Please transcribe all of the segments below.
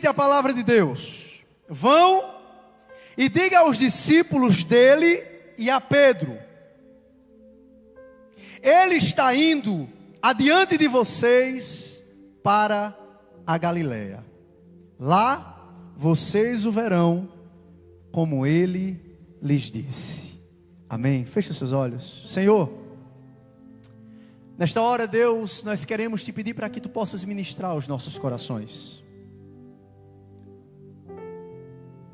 seguinte a palavra de Deus: vão e diga aos discípulos dele e a Pedro: ele está indo adiante de vocês para a Galileia. Lá vocês o verão, como ele lhes disse. Amém? Feche seus olhos. Senhor, nesta hora, Deus, nós queremos te pedir para que tu possas ministrar aos nossos corações.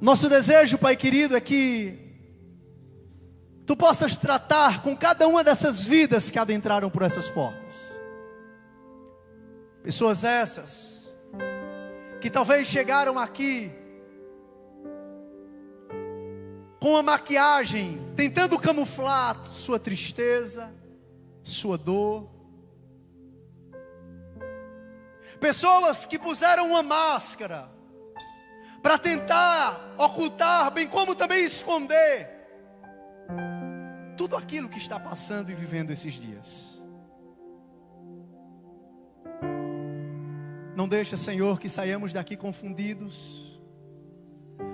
Nosso desejo, Pai querido, é que tu possas tratar com cada uma dessas vidas que adentraram por essas portas. Pessoas essas que talvez chegaram aqui com a maquiagem, tentando camuflar sua tristeza, sua dor. Pessoas que puseram uma máscara para tentar ocultar, bem como também esconder tudo aquilo que está passando e vivendo esses dias. Não deixa, Senhor, que saiamos daqui confundidos.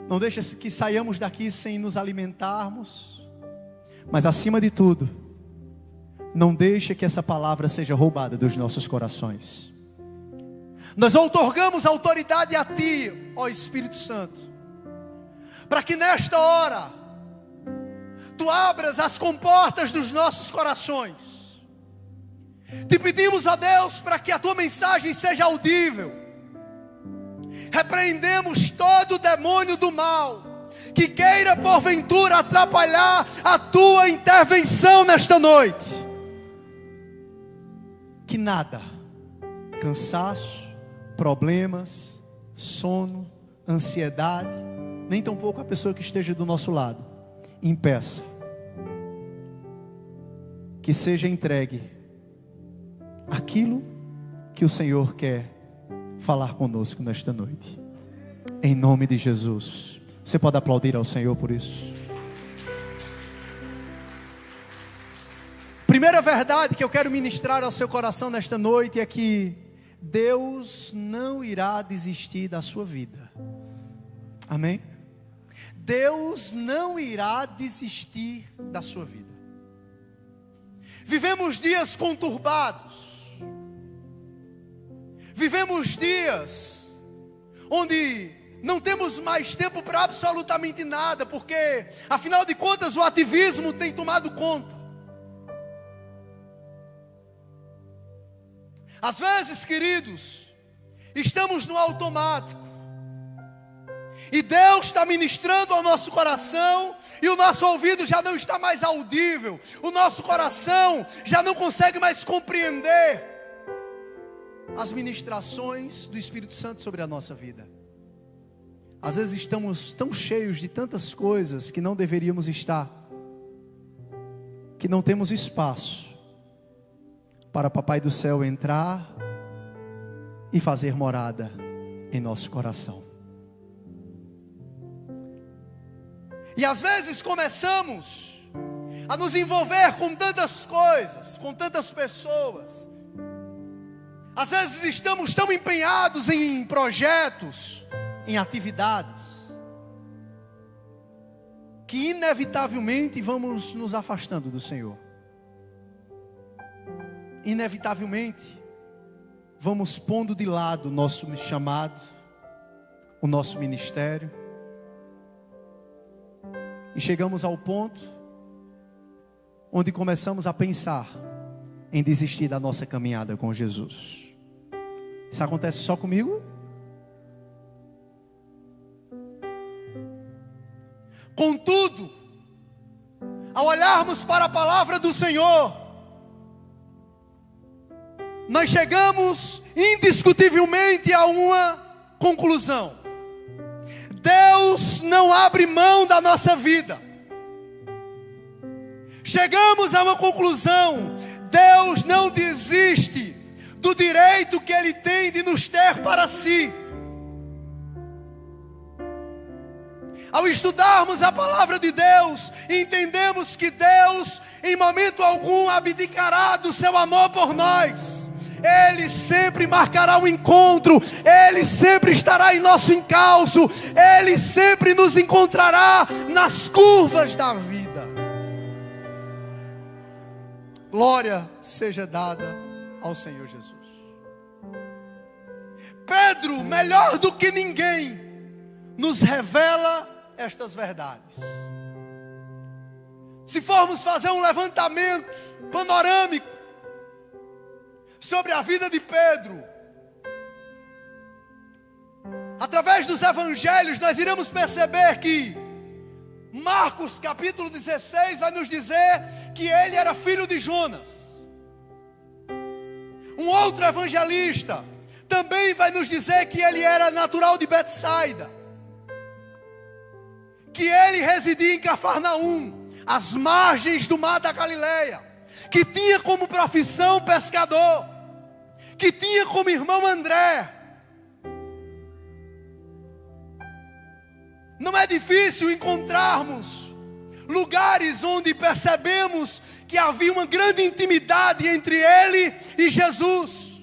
Não deixa que saiamos daqui sem nos alimentarmos. Mas acima de tudo, não deixa que essa palavra seja roubada dos nossos corações. Nós outorgamos autoridade a Ti, ó Espírito Santo, para que nesta hora Tu abras as comportas dos nossos corações. Te pedimos, ó Deus, para que a Tua mensagem seja audível. Repreendemos todo demônio do mal que queira porventura atrapalhar a Tua intervenção nesta noite. Que nada, cansaço, problemas, sono, ansiedade, nem tampouco a pessoa que esteja do nosso lado, impeça que seja entregue aquilo que o Senhor quer falar conosco nesta noite, em nome de Jesus. Você pode aplaudir ao Senhor por isso? Primeira verdade que eu quero ministrar ao seu coração nesta noite é que Deus não irá desistir da sua vida. Amém? Deus não irá desistir da sua vida. Vivemos dias conturbados. Vivemos dias onde não temos mais tempo para absolutamente nada, porque afinal de contas o ativismo tem tomado conta. Às vezes, queridos, estamos no automático, e Deus está ministrando ao nosso coração, e o nosso ouvido já não está mais audível, o nosso coração já não consegue mais compreender as ministrações do Espírito Santo sobre a nossa vida. Às vezes estamos tão cheios de tantas coisas que não deveríamos estar, que não temos espaço para Papai do Céu entrar e fazer morada em nosso coração. E às vezes começamos a nos envolver com tantas coisas, com tantas pessoas. Às vezes estamos tão empenhados em projetos, em atividades, que inevitavelmente vamos nos afastando do Senhor. Inevitavelmente vamos pondo de lado o nosso chamado, o nosso ministério, e chegamos ao ponto onde começamos a pensar em desistir da nossa caminhada com Jesus. Isso acontece só comigo? Contudo, ao olharmos para a palavra do Senhor, nós chegamos indiscutivelmente a uma conclusão: Deus não abre mão da nossa vida. Chegamos a uma conclusão: Deus não desiste do direito que Ele tem de nos ter para si. Ao estudarmos a palavra de Deus, entendemos que Deus em momento algum abdicará do seu amor por nós. Ele sempre marcará um encontro, Ele sempre estará em nosso encalço, Ele sempre nos encontrará nas curvas da vida. Glória seja dada ao Senhor Jesus. Pedro, melhor do que ninguém, nos revela estas verdades. Se formos fazer um levantamento panorâmico sobre a vida de Pedro, através dos evangelhos nós iremos perceber que Marcos capítulo 16 vai nos dizer que ele era filho de Jonas. Um outro evangelista também vai nos dizer que ele era natural de Betsaida, que ele residia em Cafarnaum, às margens do mar da Galileia, que tinha como profissão pescador, que tinha como irmão André. Não é difícil encontrarmos lugares onde percebemos que havia uma grande intimidade entre ele e Jesus.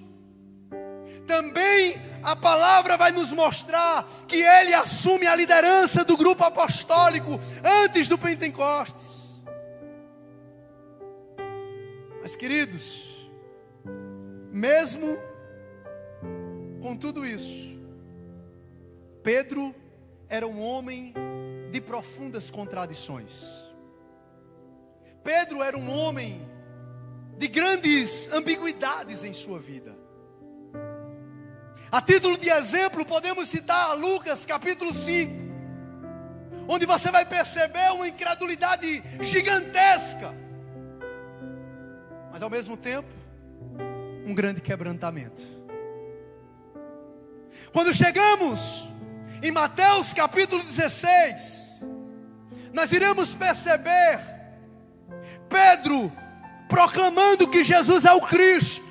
Também a palavra vai nos mostrar que ele assume a liderança do grupo apostólico antes do Pentecostes. Mas queridos, mesmo com tudo isso, Pedro era um homem de profundas contradições. Pedro era um homem de grandes ambiguidades em sua vida. A título de exemplo, podemos citar Lucas capítulo 5, onde você vai perceber uma incredulidade gigantesca, mas ao mesmo tempo, um grande quebrantamento. Quando chegamos em Mateus capítulo 16, nós iremos perceber Pedro proclamando que Jesus é o Cristo,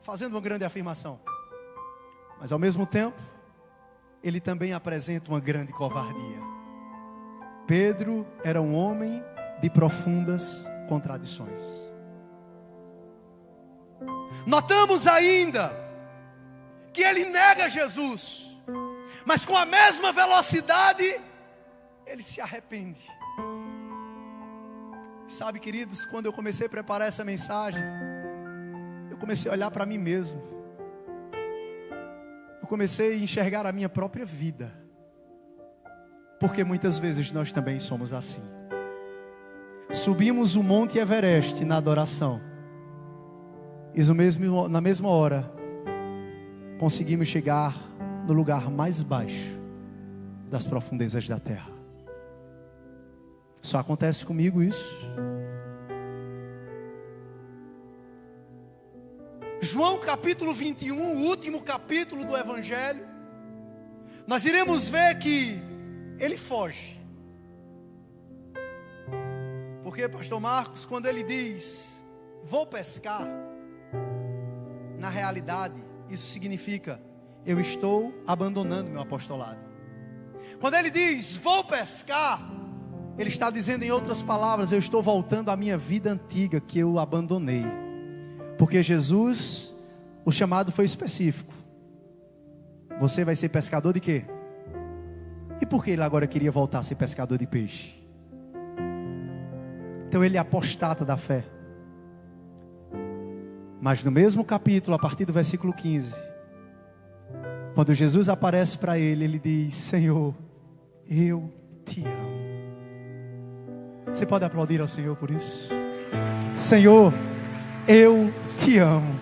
fazendo uma grande afirmação, mas ao mesmo tempo, ele também apresenta uma grande covardia. Pedro era um homem de profundas contradições. Notamos ainda que ele nega Jesus, mas com a mesma velocidade, ele se arrepende. Sabe, queridos, quando eu comecei a preparar essa mensagem, eu comecei a olhar para mim mesmo. Eu comecei a enxergar a minha própria vida. Porque muitas vezes nós também somos assim. Subimos o Monte Everest na adoração. E na mesma hora, conseguimos chegar no lugar mais baixo das profundezas da terra. Só acontece comigo isso. João capítulo 21, o último capítulo do Evangelho, nós iremos ver que ele foge. Porque, pastor Marcos, quando ele diz, vou pescar, na realidade, isso significa, eu estou abandonando meu apostolado. Quando ele diz, vou pescar, ele está dizendo em outras palavras, eu estou voltando à minha vida antiga que eu abandonei. Porque Jesus, o chamado foi específico. Você vai ser pescador de quê? E por que ele agora queria voltar a ser pescador de peixe? Então ele é apostata da fé. Mas no mesmo capítulo, a partir do versículo 15, quando Jesus aparece para ele, ele diz, Senhor, eu te amo. Você pode aplaudir ao Senhor por isso? Senhor, eu te amo.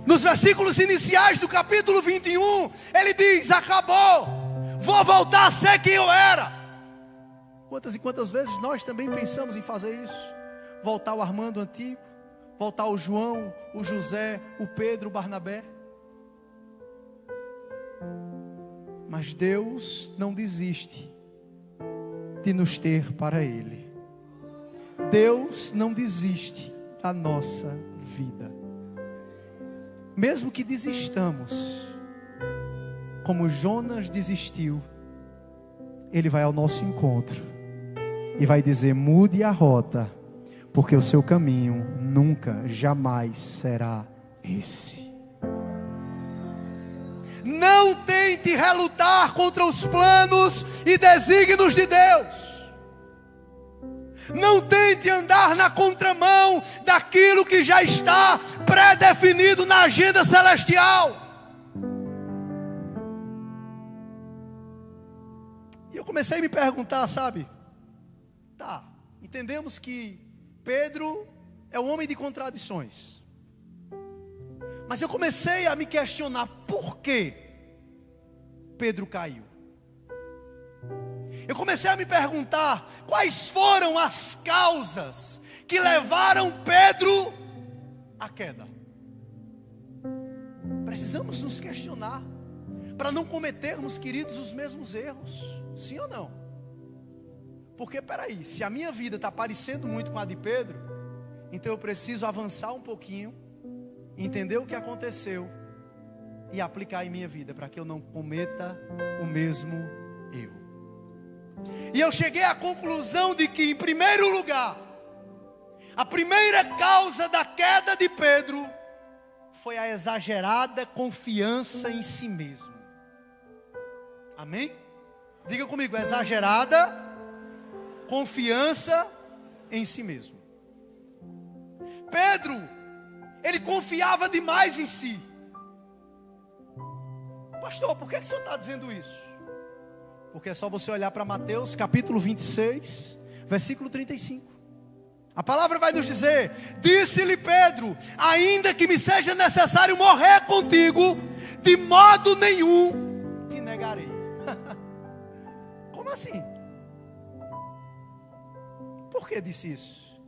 Nos versículos iniciais do capítulo 21, ele diz, acabou, vou voltar a ser quem eu era. Quantas e quantas vezes nós também pensamos em fazer isso? Voltar ao Armando antigo, voltar ao João, o José, o Pedro, o Barnabé. Mas Deus não desiste de nos ter para Ele. Deus não desiste da nossa vida. Mesmo que desistamos, como Jonas desistiu, Ele vai ao nosso encontro e vai dizer, mude a rota, porque o seu caminho nunca, jamais será esse. Não tente relutar contra os planos e desígnios de Deus. Não tente andar na contramão daquilo que já está pré-definido na agenda celestial. E eu comecei a me perguntar, sabe? Tá, entendemos que Pedro é um homem de contradições. Mas eu comecei a me questionar por que Pedro caiu. Eu comecei a me perguntar quais foram as causas que levaram Pedro à queda. Precisamos nos questionar para não cometermos, queridos, os mesmos erros. Sim ou não? Porque, peraí, se a minha vida está parecendo muito com a de Pedro, então eu preciso avançar um pouquinho, entender o que aconteceu e aplicar em minha vida, para que eu não cometa o mesmo erro. E eu cheguei à conclusão de que, em primeiro lugar, a primeira causa da queda de Pedro foi a exagerada confiança em si mesmo. Amém? Diga comigo, exagerada confiança em si mesmo. Pedro, ele confiava demais em si. Pastor, por que o senhor está dizendo isso? Porque é só você olhar para Mateus capítulo 26, versículo 35. A palavra vai nos dizer: disse-lhe Pedro, ainda que me seja necessário morrer contigo, de modo nenhum te negarei. Como assim? Por que disse isso?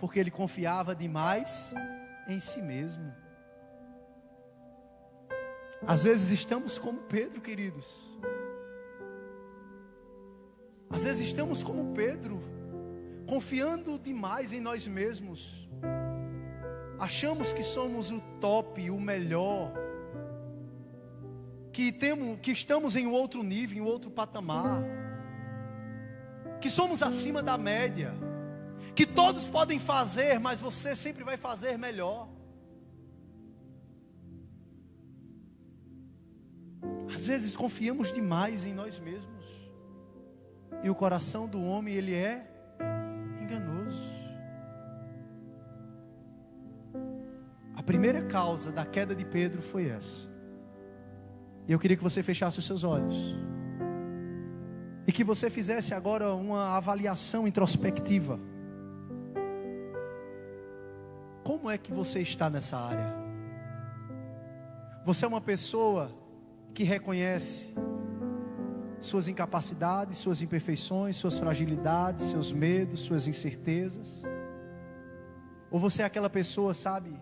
Porque ele confiava demais em si mesmo. Às vezes estamos como Pedro, queridos. Às vezes estamos como Pedro, confiando demais em nós mesmos. Achamos que somos o top, o melhor, que estamos em outro nível, em outro patamar, que somos acima da média, que todos podem fazer, mas você sempre vai fazer melhor. Às vezes confiamos demais em nós mesmos. E o coração do homem, ele é enganoso. A primeira causa da queda de Pedro foi essa. E eu queria que você fechasse os seus olhos e que você fizesse agora uma avaliação introspectiva. Como é que você está nessa área? Você é uma pessoa que reconhece suas incapacidades, suas imperfeições, suas fragilidades, seus medos, suas incertezas? Ou você é aquela pessoa, sabe,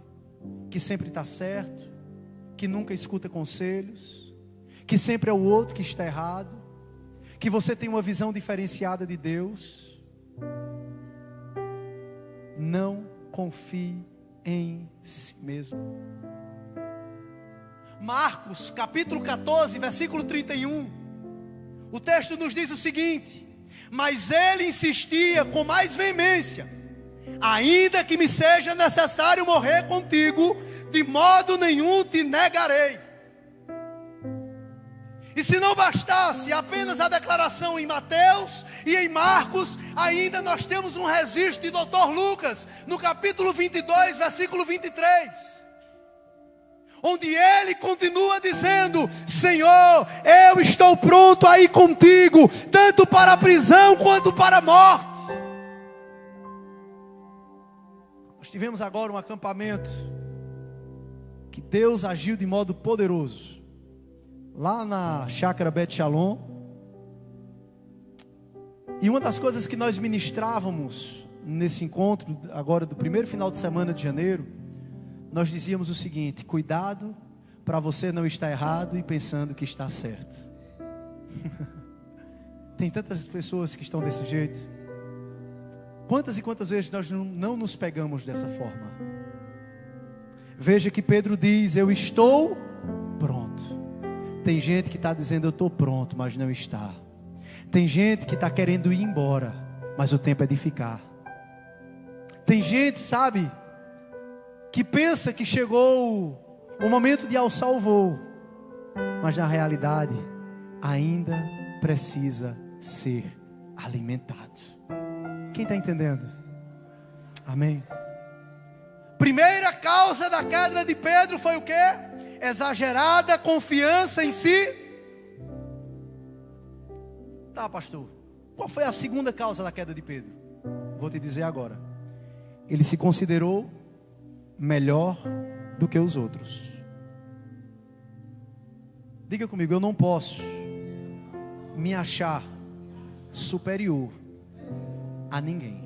que sempre está certo, que nunca escuta conselhos, que sempre é o outro que está errado, que você tem uma visão diferenciada de Deus? Não confie em si mesmo. Marcos capítulo 14, versículo 31. O texto nos diz o seguinte: mas ele insistia com mais veemência: ainda que me seja necessário morrer contigo, de modo nenhum te negarei. E se não bastasse apenas a declaração em Mateus e em Marcos, ainda nós temos um registro de Dr. Lucas, no capítulo 22, versículo 23. Onde ele continua dizendo: Senhor, eu estou pronto a ir contigo, tanto para a prisão quanto para a morte. Nós tivemos agora um acampamento que Deus agiu de modo poderoso, lá na chácara Bet Shalom. E uma das coisas que nós ministrávamos nesse encontro, agora do primeiro final de semana de janeiro, nós dizíamos o seguinte: cuidado para você não estar errado e pensando que está certo. Tem tantas pessoas que estão desse jeito. Quantas e quantas vezes nós não nos pegamos dessa forma? Veja que Pedro diz: eu estou pronto. Tem gente que está dizendo: eu estou pronto, mas não está. Tem gente que está querendo ir embora, mas o tempo é de ficar. Tem gente, sabe, que pensa que chegou o momento de alçar o voo, mas na realidade ainda precisa ser alimentado. Quem está entendendo? Amém? Primeira causa da queda de Pedro foi o quê? Exagerada confiança em si. Tá, pastor, qual foi a segunda causa da queda de Pedro? Vou te dizer agora. Ele se considerou melhor do que os outros. Diga comigo, eu não posso me achar superior a ninguém.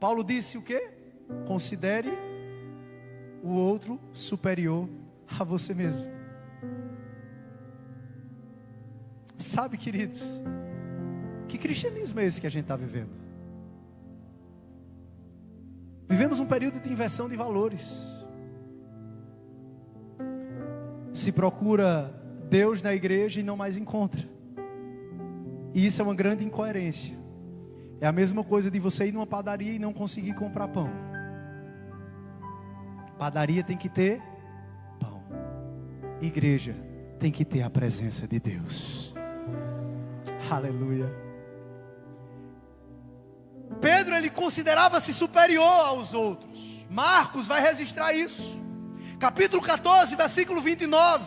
Paulo disse o quê? Considere o outro superior a você mesmo. Sabe, queridos, que cristianismo é esse que a gente está vivendo? Vivemos um período de inversão de valores. Se procura Deus na igreja e não mais encontra. E isso é uma grande incoerência. É a mesma coisa de você ir numa padaria e não conseguir comprar pão. Padaria tem que ter pão. Igreja tem que ter a presença de Deus. Aleluia. Pedro, ele considerava-se superior aos outros. Marcos vai registrar isso. Capítulo 14, versículo 29.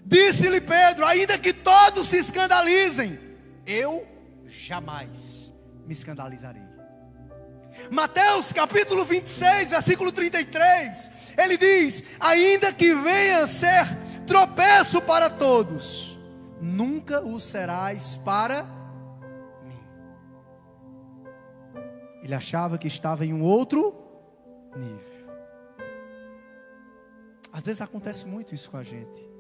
Disse-lhe Pedro: ainda que todos se escandalizem, eu jamais me escandalizarei. Mateus capítulo 26, versículo 33, ele diz: ainda que venha a ser tropeço para todos, nunca o serás para mim. Ele achava que estava em um outro nível. Às vezes acontece muito isso com a gente.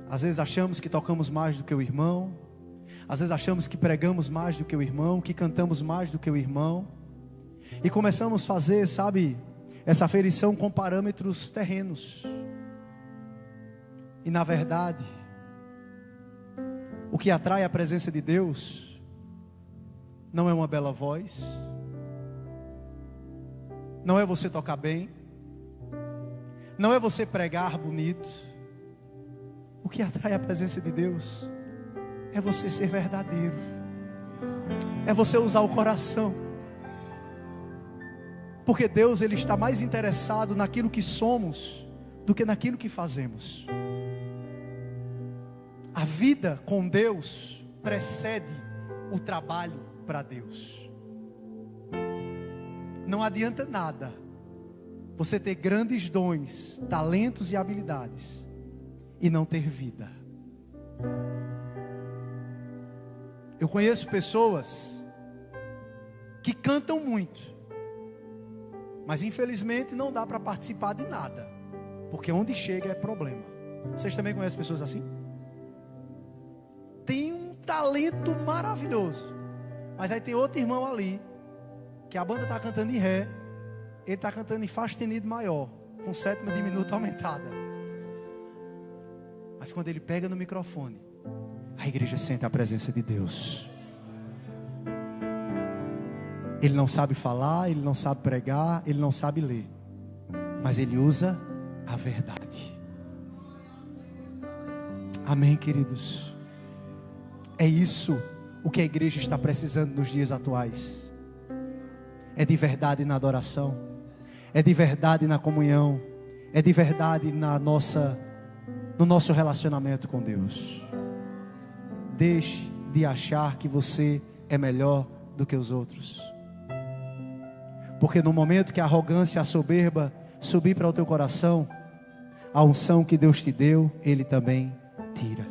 Às vezes achamos que tocamos mais do que o irmão. Às vezes achamos que pregamos mais do que o irmão, que cantamos mais do que o irmão. E começamos a fazer, sabe, essa aferição com parâmetros terrenos. E na verdade, o que atrai a presença de Deus não é uma bela voz, não é você tocar bem, não é você pregar bonito. O que atrai a presença de Deus é você ser verdadeiro, é você usar o coração. Porque Deus, Ele está mais interessado naquilo que somos do que naquilo que fazemos. A vida com Deus precede o trabalho para Deus. Não adianta nada você ter grandes dons, talentos e habilidades e não ter vida. Eu conheço pessoas que cantam muito, mas infelizmente não dá para participar de nada, porque onde chega é problema. Vocês também conhecem pessoas assim? Tem um talento maravilhoso, mas aí tem outro irmão ali, que a banda está cantando em ré, ele está cantando em fá sustenido maior, com sétima diminuta aumentada. Mas quando ele pega no microfone, a igreja sente a presença de Deus. Ele não sabe falar, ele não sabe pregar, ele não sabe ler, mas ele usa a verdade. Amém, queridos? É isso o que a igreja está precisando nos dias atuais. É de verdade na adoração, é de verdade na comunhão, é de verdade no nosso relacionamento com Deus. Deixe de achar que você é melhor do que os outros. Porque no momento que a arrogância, a soberba subir para o teu coração, a unção que Deus te deu, Ele também tira.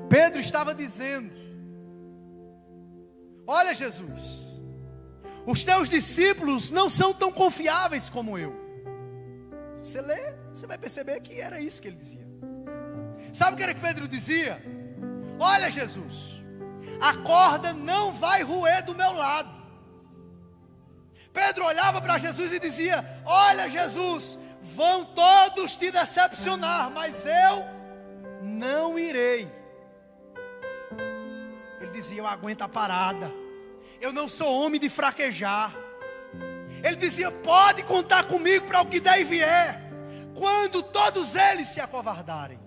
Pedro estava dizendo: olha, Jesus, os teus discípulos não são tão confiáveis como eu. Você lê, você vai perceber que era isso que ele dizia. Sabe o que era que Pedro dizia? Olha, Jesus, a corda não vai roer do meu lado. Pedro olhava para Jesus e dizia: olha, Jesus, vão todos te decepcionar, mas eu não irei. dizia: eu aguento a parada, eu não sou homem de fraquejar. Ele dizia: pode contar comigo para o que der e vier, quando todos eles se acovardarem.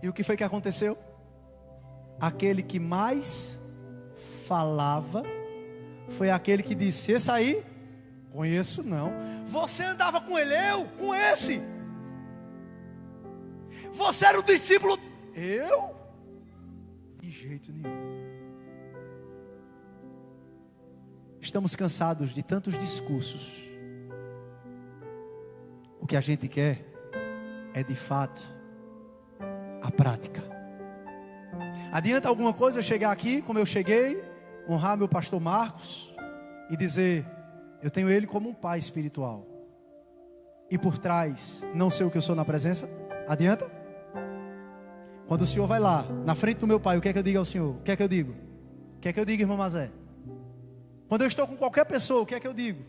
E o que foi que aconteceu? Aquele que mais falava foi aquele que disse: esse aí, conheço não. Você andava com ele? Eu? Com esse? Você era o discípulo? Eu? De jeito nenhum. Estamos cansados de tantos discursos. O que a gente quer é de fato a prática. Adianta alguma coisa eu chegar aqui como eu cheguei, honrar meu pastor Marcos e dizer: eu tenho ele como um pai espiritual, e por trás não sei o que eu sou na presença? Adianta? Quando o senhor vai lá na frente do meu pai, o que é que eu digo ao senhor? O que é que eu digo? O que é que eu digo, irmão Mazé? Quando eu estou com qualquer pessoa, o que é que eu digo?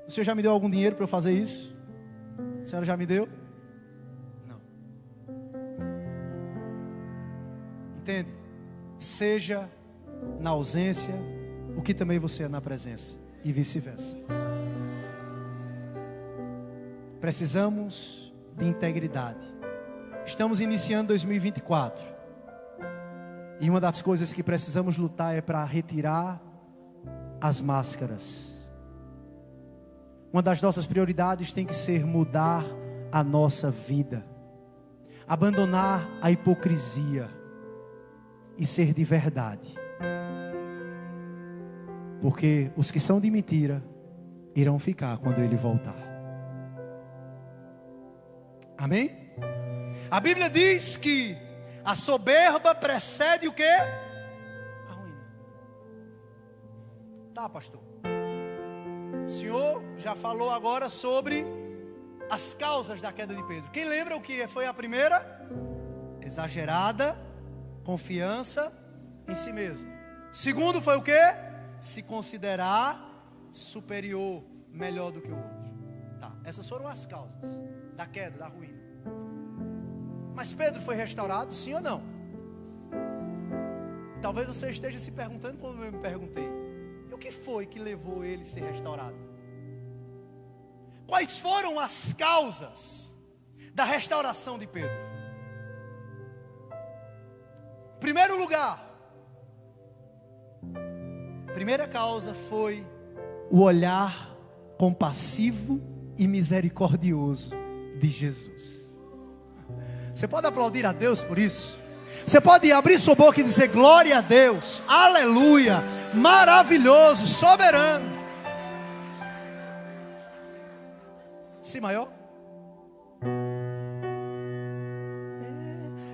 O senhor já me deu algum dinheiro para eu fazer isso? A senhora já me deu? Não. Entende? Seja na ausência o que também você é na presença, e vice-versa. Precisamos de integridade. Estamos iniciando 2024, e uma das coisas que precisamos lutar é para retirar as máscaras. Uma das nossas prioridades tem que ser mudar a nossa vida, abandonar a hipocrisia e ser de verdade, porque os que são de mentira irão ficar quando ele voltar. Amém? A Bíblia diz que a soberba precede o quê? A ruína. Tá, pastor. O senhor já falou agora sobre as causas da queda de Pedro. Quem lembra o que foi a primeira? Exagerada confiança em si mesmo. Segundo foi o quê? Se considerar superior, melhor do que o outro. Tá, essas foram as causas da queda, da ruína. Mas Pedro foi restaurado, sim ou não? Talvez você esteja se perguntando como eu me perguntei: e o que foi que levou ele a ser restaurado? Quais foram as causas da restauração de Pedro? Primeiro lugar, primeira causa foi o olhar compassivo e misericordioso de Jesus. Você pode aplaudir a Deus por isso? Você pode abrir sua boca e dizer: glória a Deus, aleluia, maravilhoso, soberano. Si maior.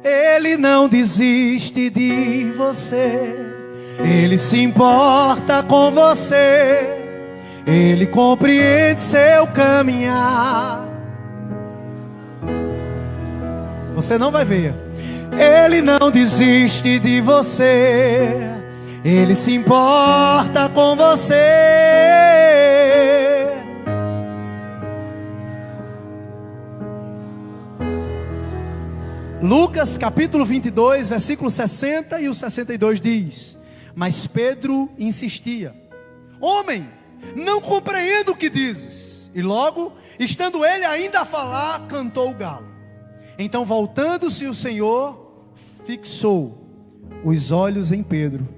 Ele não desiste de você, Ele se importa com você, Ele compreende seu caminhar. Você não vai ver. Ele não desiste de você, Ele se importa com você. Lucas capítulo 22, versículo 60 e o 62 diz: mas Pedro insistia: homem, não compreendo o que dizes. E logo, estando ele ainda a falar, cantou o galo. Então, voltando-se, o Senhor fixou os olhos em Pedro,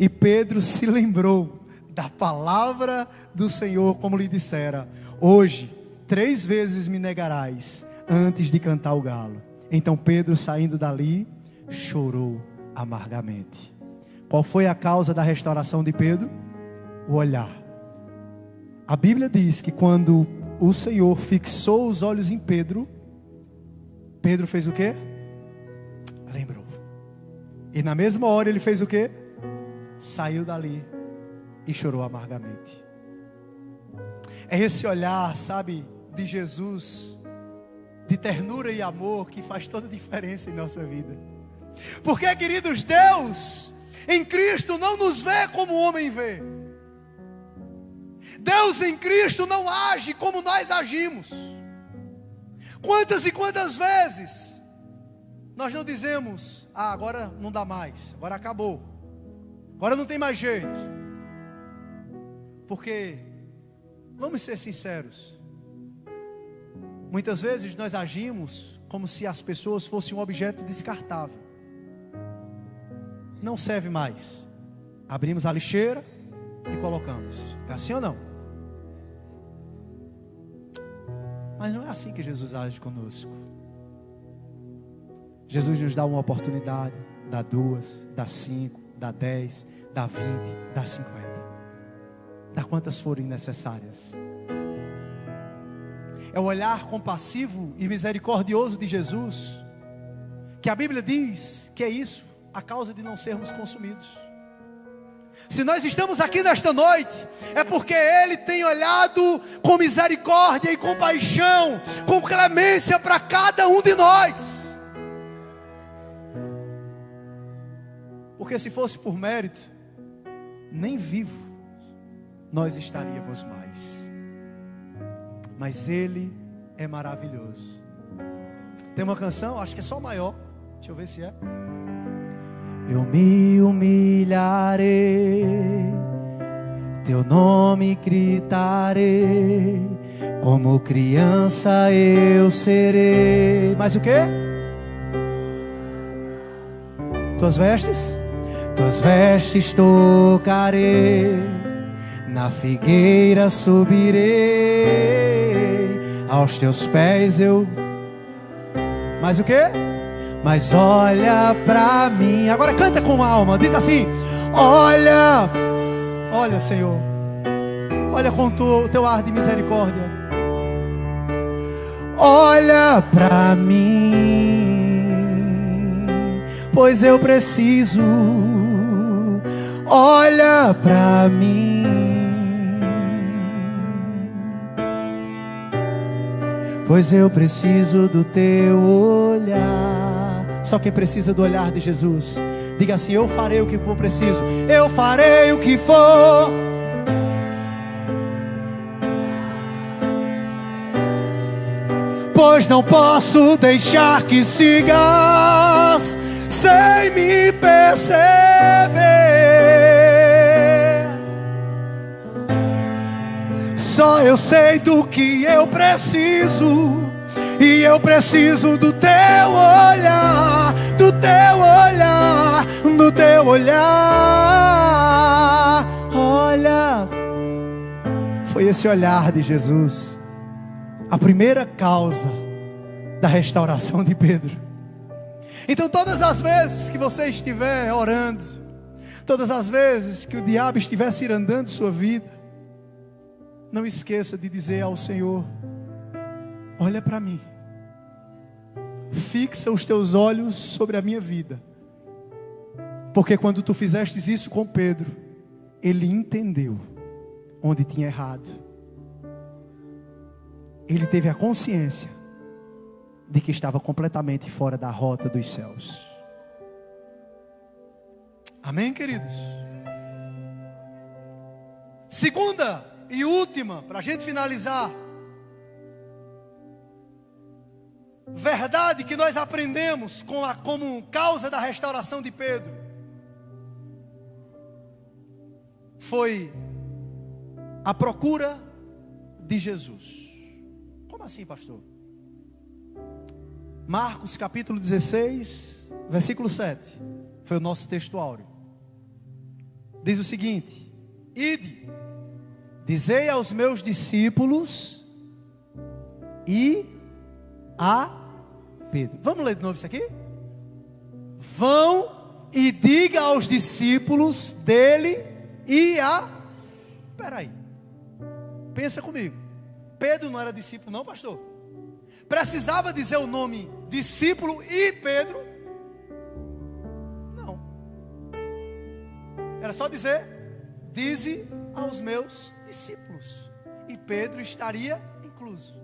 e Pedro se lembrou da palavra do Senhor, como lhe dissera: hoje 3 vezes me negarás antes de cantar o galo. Então Pedro, saindo dali, chorou amargamente. Qual foi a causa da restauração de Pedro? O olhar. A Bíblia diz que quando o Senhor fixou os olhos em Pedro, Pedro fez o quê? Lembrou. E na mesma hora ele fez o quê? Saiu dali e chorou amargamente. É esse olhar, sabe, de Jesus, de ternura e amor, que faz toda a diferença em nossa vida. Porque, queridos, Deus em Cristo não nos vê como o homem vê. Deus em Cristo não age como nós agimos. Quantas e quantas vezes Nós não dizemos: ah, agora não dá mais, agora acabou, agora não tem mais jeito. Porque, vamos ser sinceros, muitas vezes nós agimos como se as pessoas fossem um objeto descartável. Não serve mais. Abrimos a lixeira e colocamos. É assim ou não? Mas não é assim que Jesus age conosco. Jesus nos dá uma oportunidade, dá 2, dá 5, dá 10, dá 20, dá 50. Dá quantas forem necessárias. É o olhar compassivo e misericordioso de Jesus, que a Bíblia diz que é isso, a causa de não sermos consumidos. Se nós estamos aqui nesta noite, é porque Ele tem olhado com misericórdia e compaixão, com clemência para cada um de nós. Porque se fosse por mérito, nem vivo nós estaríamos mais. Mas Ele é maravilhoso. Tem uma canção, acho que é só maior, deixa eu ver se é. Eu me humilharei, teu nome gritarei, como criança eu serei. Mas o quê? Tuas vestes tocarei, na figueira subirei, aos teus pés eu... Mas o quê? Mas olha pra mim. Agora canta com alma, diz assim: olha, olha, Senhor, olha com o teu ar de misericórdia. Olha pra mim, pois eu preciso. Olha pra mim, pois eu preciso do teu olhar. Só quem precisa do olhar de Jesus, diga assim: eu farei o que for preciso, eu farei o que for. Pois não posso deixar que sigas sem me perceber. Só eu sei do que eu preciso, e eu preciso do teu olhar, do teu olhar, do teu olhar. Olha, foi esse olhar de Jesus a primeira causa da restauração de Pedro. Então todas as vezes que você estiver orando, todas as vezes que o diabo estiver cirandando sua vida, não esqueça de dizer ao Senhor: olha para mim, fixa os teus olhos sobre a minha vida. Porque quando tu fizestes isso com Pedro, ele entendeu onde tinha errado. Ele teve a consciência de que estava completamente fora da rota dos céus. Amém, queridos? Segunda e última, para a gente finalizar, verdade que nós aprendemos como causa da restauração de Pedro, foi a procura de Jesus. Como assim, pastor? Marcos capítulo 16, versículo 7, foi o nosso texto áureo. Diz o seguinte: ide, dizei aos meus discípulos e a Pedro. Vamos ler de novo isso aqui? Vão e diga aos discípulos dele e a... Peraí, pensa comigo. Pedro não era discípulo não, pastor? Precisava dizer o nome discípulo e Pedro? Não. Era só dizer: dize aos meus discípulos, e Pedro estaria incluso.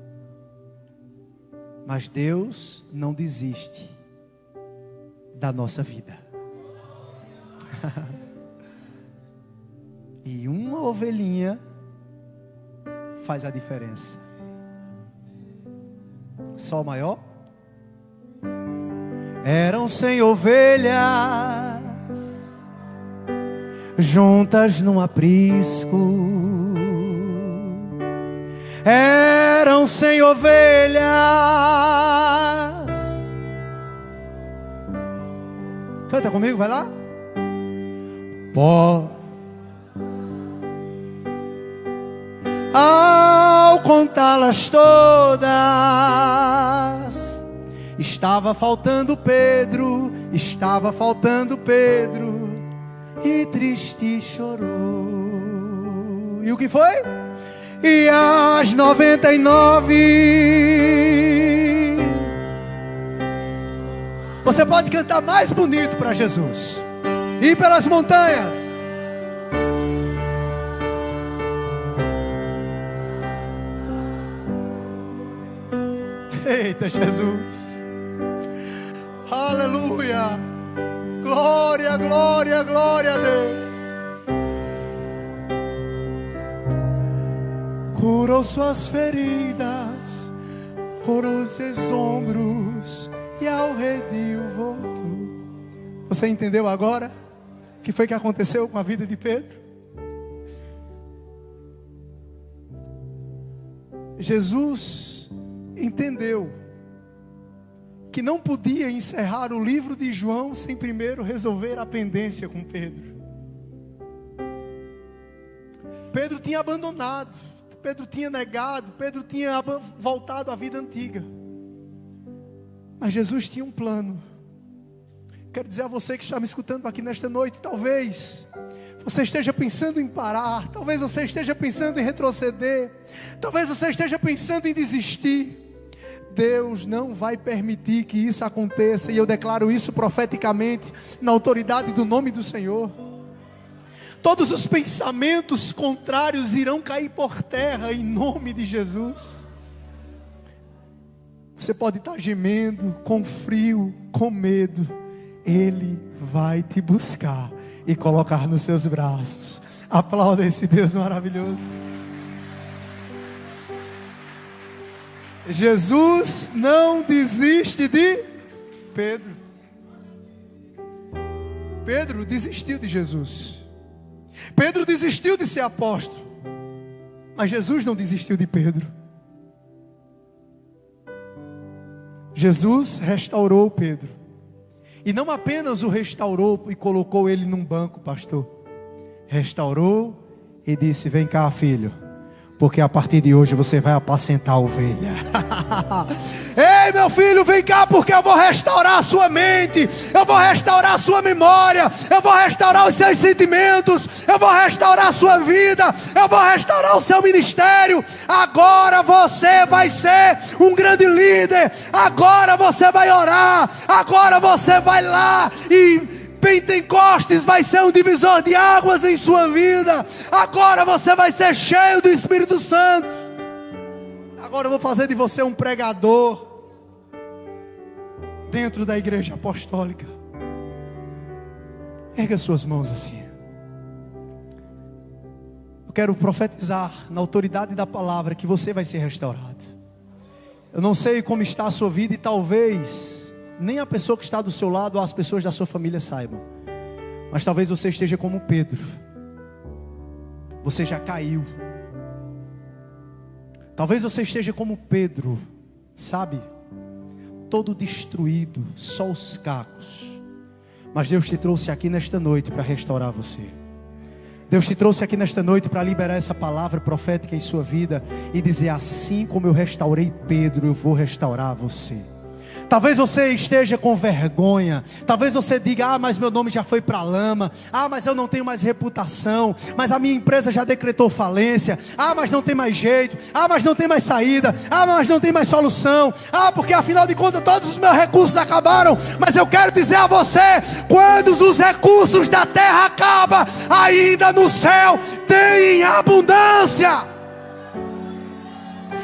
Mas Deus não desiste da nossa vida. E uma ovelhinha faz a diferença. Sol maior. Eram 100 ovelhas juntas num aprisco. Eram 100 ovelhas. Canta comigo, vai lá. Ao contá-las todas, estava faltando Pedro, e triste chorou. E o que foi? E as 99. Você pode cantar mais bonito para Jesus. Ir pelas montanhas. Eita Jesus. Aleluia. Glória, glória, glória a Deus. Curou suas feridas, curou seus ombros e ao redil voltou. Você entendeu agora o que foi que aconteceu com a vida de Pedro? Jesus entendeu que não podia encerrar o livro de João sem primeiro resolver a pendência com Pedro. Pedro tinha abandonado, Pedro tinha negado, Pedro tinha voltado à vida antiga. Mas Jesus tinha um plano. Quero dizer a você que está me escutando aqui nesta noite, talvez você esteja pensando em parar, talvez você esteja pensando em retroceder, talvez você esteja pensando em desistir. Deus não vai permitir que isso aconteça, e eu declaro isso profeticamente, na autoridade do nome do Senhor. Todos os pensamentos contrários irão cair por terra, em nome de Jesus. Você pode estar gemendo, com frio, com medo, Ele vai te buscar e colocar nos seus braços. Aplauda esse Deus maravilhoso. Jesus não desiste de Pedro. Pedro desistiu de Jesus. Pedro desistiu de ser apóstolo. Mas Jesus não desistiu de Pedro. Jesus restaurou Pedro. E não apenas o restaurou e colocou ele num banco, pastor. Restaurou e disse: vem cá, filho, porque a partir de hoje você vai apacentar a ovelha. Ei, meu filho, vem cá, porque eu vou restaurar a sua mente, eu vou restaurar a sua memória, eu vou restaurar os seus sentimentos, eu vou restaurar a sua vida, eu vou restaurar o seu ministério. Agora você vai ser um grande líder, agora você vai orar, agora você vai lá e Pentecostes vai ser um divisor de águas em sua vida. Agora você vai ser cheio do Espírito Santo. Agora eu vou fazer de você um pregador dentro da igreja apostólica. Erga suas mãos assim. Eu quero profetizar na autoridade da palavra que você vai ser restaurado. Eu não sei como está a sua vida e talvez nem a pessoa que está do seu lado ou as pessoas da sua família saibam. Mas talvez você esteja como Pedro. Você já caiu. Talvez você esteja como Pedro, sabe? Todo destruído, só os cacos. Mas Deus te trouxe aqui nesta noite para restaurar você. Deus te trouxe aqui nesta noite para liberar essa palavra profética em sua vida e dizer: assim como eu restaurei Pedro, eu vou restaurar você. Talvez você esteja com vergonha. Talvez você diga: mas meu nome já foi para a lama. Mas eu não tenho mais reputação. Mas a minha empresa já decretou falência. Mas não tem mais jeito. Mas não tem mais saída. Mas não tem mais solução. Porque afinal de contas todos os meus recursos acabaram. Mas eu quero dizer a você: quando os recursos da terra acabam, ainda no céu tem abundância.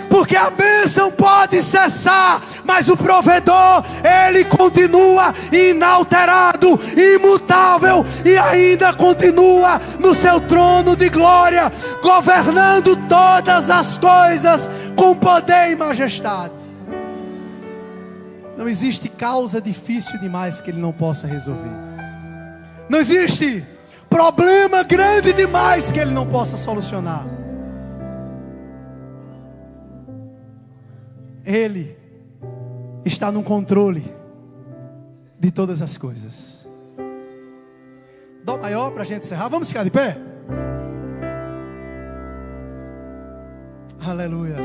Porque a bênção pode cessar, mas o provedor, ele continua inalterado, imutável, e ainda continua no seu trono de glória, governando todas as coisas com poder e majestade. Não existe causa difícil demais que Ele não possa resolver. Não existe problema grande demais que Ele não possa solucionar. Ele está no controle de todas as coisas. Dó maior para a gente encerrar. Vamos ficar de pé? Aleluia.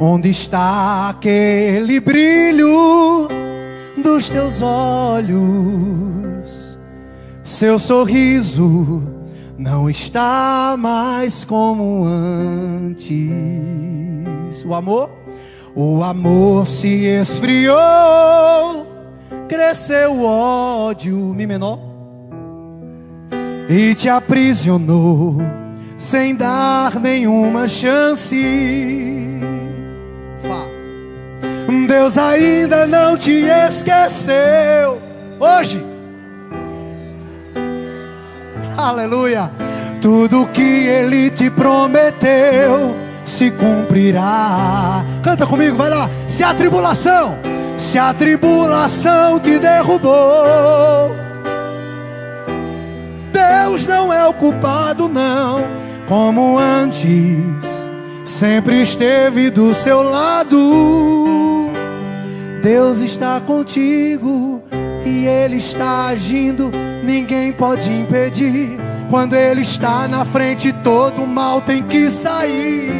Onde está aquele brilho dos teus olhos? Seu sorriso não está mais como antes. O amor se esfriou, cresceu o ódio, mi menor, e te aprisionou sem dar nenhuma chance. Deus ainda não te esqueceu. Hoje, aleluia, tudo que Ele te prometeu se cumprirá. Canta comigo, vai lá. Se a tribulação te derrubou, Deus não é o culpado não. Como antes, sempre esteve do seu lado. Deus está contigo e Ele está agindo, ninguém pode impedir. Quando Ele está na frente, todo mal tem que sair.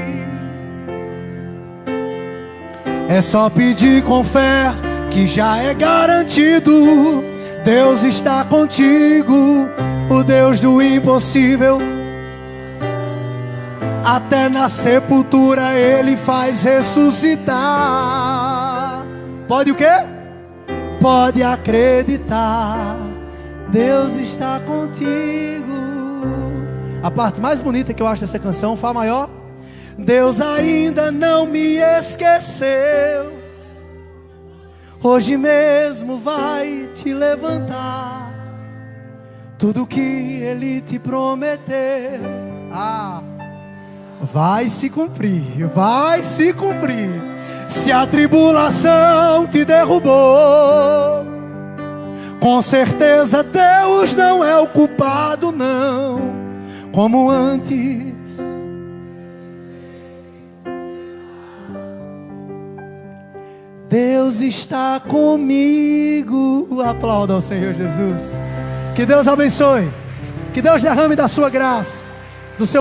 É só pedir com fé que já é garantido. Deus está contigo, o Deus do impossível. Até na sepultura Ele faz ressuscitar. Pode o quê? Pode acreditar, Deus está contigo. A parte mais bonita que eu acho dessa canção, Fá maior. Deus ainda não me esqueceu, hoje mesmo vai te levantar. Tudo que Ele te prometeu, vai se cumprir, vai se cumprir. Se a tribulação te derrubou, com certeza Deus não é o culpado não. Como antes, Deus está comigo. Aplauda ao Senhor Jesus. Que Deus abençoe, que Deus derrame da sua graça.